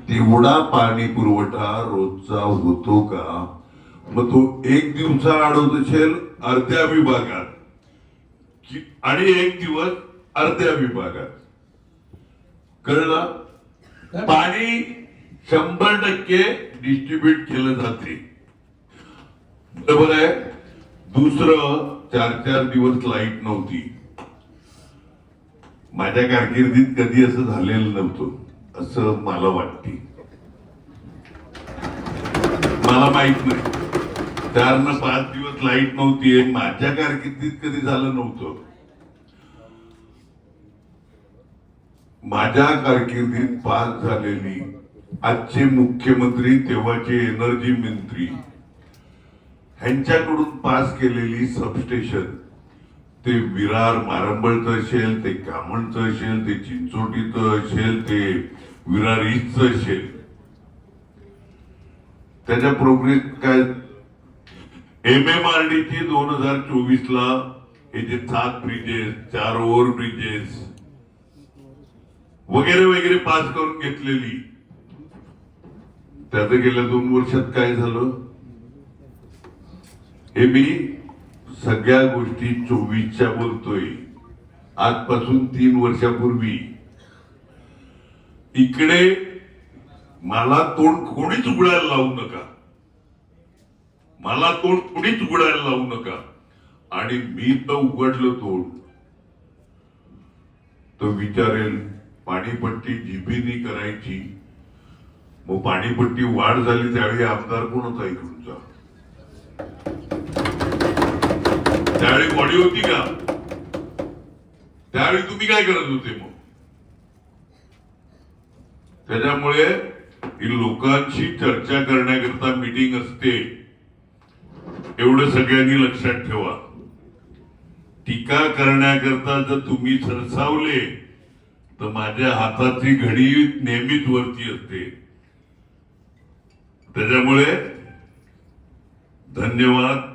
तेवढा पाणी पुरवठा रोजचा होतो का? मग तो एक दिवसाआड होत असेल अर्ध्या विभागात आणि एक दिवस अर्ध्या विभागात. कळलं? पाणी 100% डिस्ट्रीब्यूट केलं जाते. बरोबर आहे. दुसरं 4-4 दिवस लाईट नव्हती. माझ्या कारकिर्दीत कधी असं झालेलं नव्हतं असं मला वाटते. मला माहित नाही 4 न 5 दिवस लाईट नव्हती माझ्या कारकिर्दीत कधी झालं नव्हतं. माझ्या कारकिर्दीत पास झालेली आजचे मुख्यमंत्री तेव्हाचे एनर्जी मंत्री ह्यांच्याकडून पास केलेली सबस्टेशन, ते विरार मारंबळचं असेल, ते कामणचं असेल, ते चिंचोटीचं असेल, ते विरार ईस्टचं असेल, त्याच्या प्रोग्रेस काय? MMRD ची 2024 ला हे जे 7 ब्रिजेस, 4 ओव्हर ब्रिजेस वगैरे वगैरे पास करून घेतलेली, त्यात गेल्या 2 वर्षात काय झालं हे मी सगळ्या गोष्टी 24च्या बोलतोय. आजपासून 3 वर्षापूर्वी इकडे मला तोंड कोणीच उघडायला लावू नका, मला तोंड कोणीच उघडायला लावू नका. आणि मी तर उघडलं तोंड तो विचारेल पाणीपट्टी जीबीनी करायची. मग पाणीपट्टी वाढ झाली त्यावेळी आमदार कोण होता इकडूनचा? त्यावेळी बॉडी होती का? त्यावेळी तुम्ही काय करत होते? मग त्याच्यामुळे ही लोकांशी चर्चा करण्याकरता मीटिंग असते, एवढं सगळ्यांनी लक्षात ठेवा. टीका करण्याकरता जर तुम्ही सरसावले तर माझ्या हाताची घडी नेहमीच वरती असते. त्याच्यामुळे धन्यवाद.